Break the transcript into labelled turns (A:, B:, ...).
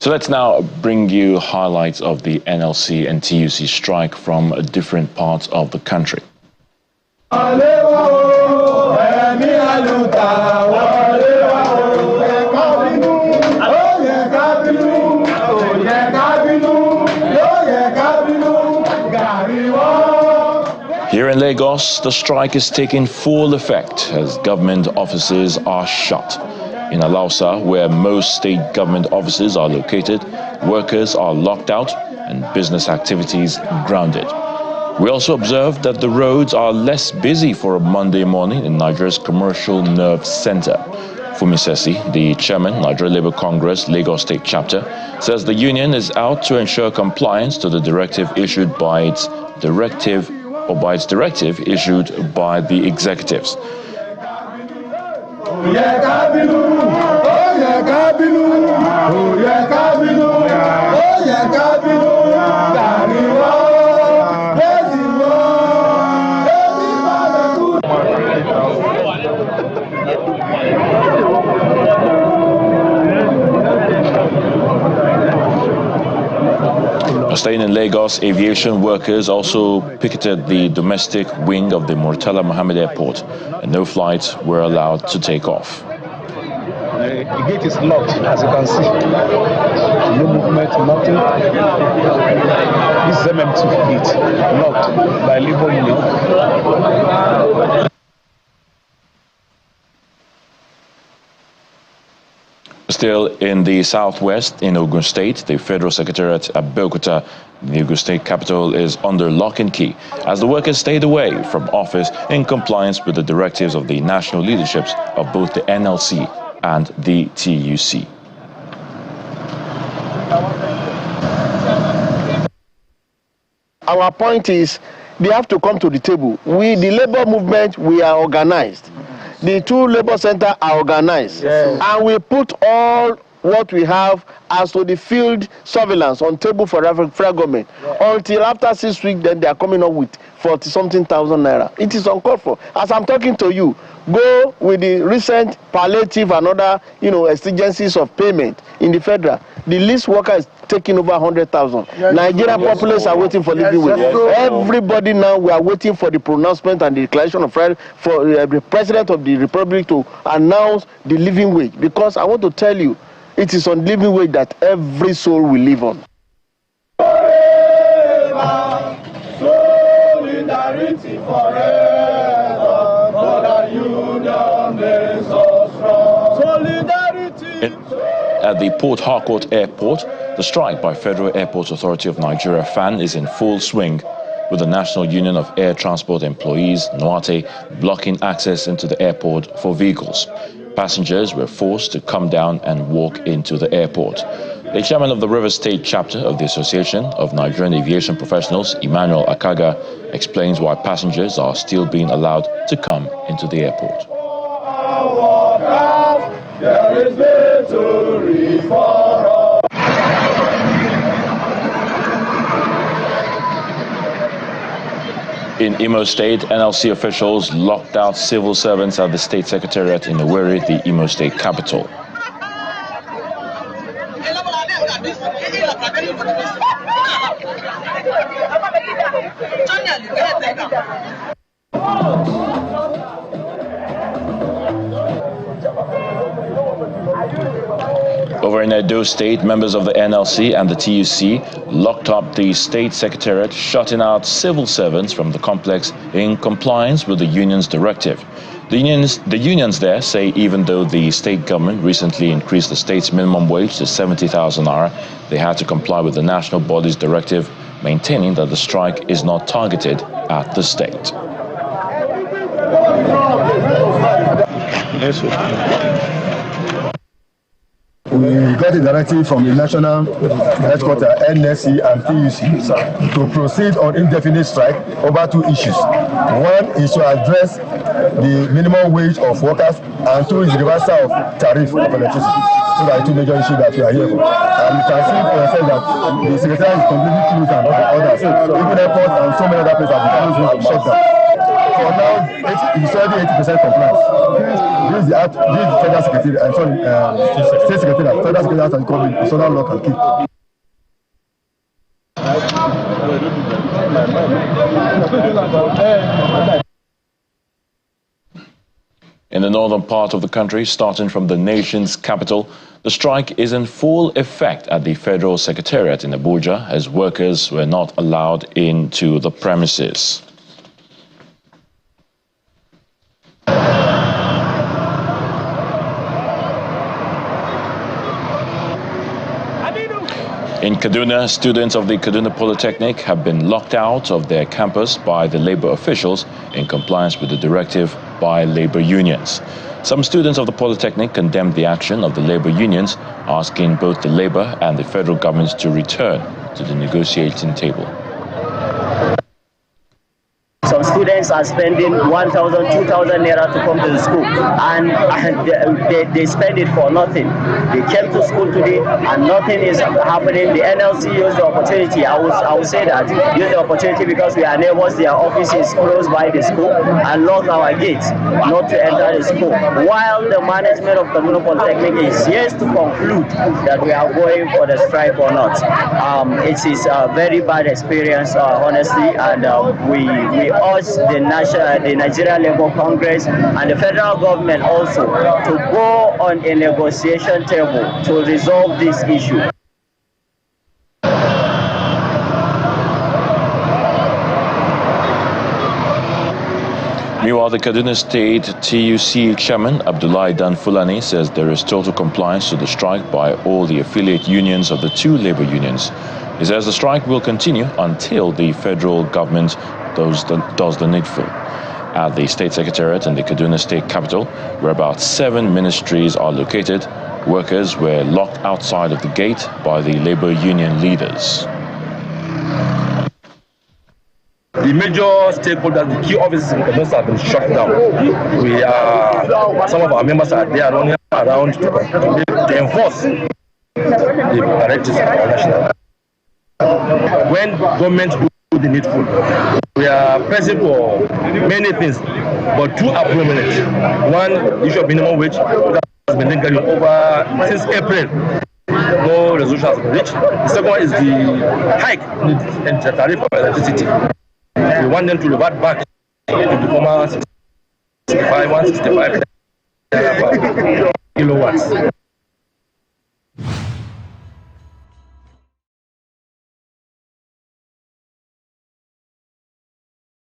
A: So let's now bring you highlights of the NLC and TUC strike from different parts of the country. Here in Lagos, the strike is taking full effect as government offices are shut. In Alausa, where most state government offices are located, workers are locked out and business activities grounded. We also observed that the roads are less busy for a Monday morning in Nigeria's commercial nerve center. Fumi Sesi, the chairman, Nigeria Labour Congress, Lagos State Chapter, says the union is out to ensure compliance to the directive issued by its directive issued by the executives. Staying in Lagos, aviation workers also picketed the domestic wing of the Murtala Mohammed Airport, and no flights were allowed to take off.
B: The gate is locked, as you can see. No movement, nothing. This is MMT gate, locked by Labour Union.
A: Still in the southwest, in Ogun State, the Federal Secretariat at Abeokuta, the Ogun State capital, is under lock and key as the workers stayed away from office in compliance with the directives of the national leaderships of both the NLC and the TUC.
C: Our point is they have to come to the table. We, the labor movement, we are organized. The two labor centers are organized, yes. And we put all what we have as to the field surveillance on table for federal government. Yeah. Until after 6 weeks, then they are coming up with 40-something thousand naira. It is uncalled for. As I'm talking to you, go with the recent palliative and other, exigencies of payment in the federal. The least worker is taking over 100,000. Yes, Nigerian populace are waiting for living wage. Everybody now, we are waiting for the pronouncement and the declaration of for the President of the Republic to announce the living wage. Because I want to tell you, it is on living wage that every soul will live on. Solidarity forever, for the union makes us strong. Solidarity.
A: At the Port Harcourt Airport, the strike by Federal Airports Authority of Nigeria (FAN) is in full swing, with the National Union of Air Transport Employees (NUATE) blocking access into the airport for vehicles. Passengers were forced to come down and walk into the airport. The chairman of the Rivers State chapter of the Association of Nigerian Aviation Professionals, Emmanuel Akaga, explains why passengers are still being allowed to come into the airport.
C: There is victory for all.
A: In Imo State, NLC officials locked out civil servants at the State Secretariat in Owerri, the Imo State capital. Over in Edo State, members of the NLC and the TUC locked up the State Secretariat, shutting out civil servants from the complex in compliance with the union's directive. The unions there say even though the state government recently increased the state's minimum wage to 70,000 naira, they had to comply with the national body's directive, maintaining that the strike is not targeted at the state.
D: We got a directive from the national headquarters, NSC and TUC, to proceed on indefinite strike over two issues. One is to address the minimum wage of workers, and two is the reversal of tariff of electricity. Those are the two major issues that we are here for. And you can see for yourself that the secretariat is completely closed and others. Even airports and so many other places have been shut down. for now, it's already 80% compliance. This is the federal secretary, state secretary, federal secretary has come in, so now lock and key.
A: In the northern part of the country, starting from the nation's capital, the strike is in full effect at the Federal Secretariat in Abuja as workers were not allowed into the premises. In Kaduna, students of the Kaduna Polytechnic have been locked out of their campus by the labor officials in compliance with the directive by labor unions. Some students of the Polytechnic condemned the action of the labor unions, asking both the labor and the federal governments to return to the negotiating table.
E: Some students are spending 1,000, 2,000 naira to come to the school, and they spend it for nothing. They came to school today and nothing is happening. The NLC used the opportunity. I would say that use the opportunity because we are neighbors. Their office is close by the school and lock our gates not to enter the school. While the management of Kaduna Polytechnic is yet to conclude that we are going for the strike or not. It is a very bad experience, honestly, and we urge the Nigeria Labour Congress and the federal government also to go on a negotiation table to resolve this issue.
A: Meanwhile, the Kaduna State TUC chairman, Abdullahi Dan Fulani, says there is total compliance to the strike by all the affiliate unions of the two labor unions. He says the strike will continue until the federal government does the needful. At the State Secretariat in the Kaduna State capital, where about 7 ministries are located, workers were locked outside of the gate by the labor union leaders.
F: The major stakeholders, the key offices in Kaduna have been shut down. Some of our members are there running around to enforce the directives of the national. When government do the needful, we are present for many things, but two are prominent. One, the issue of minimum wage that has been carried over since April. No resolution has been reached. The second one is the hike in the tariff of electricity. We want them to revert back to the former 65, 165 kilowatts.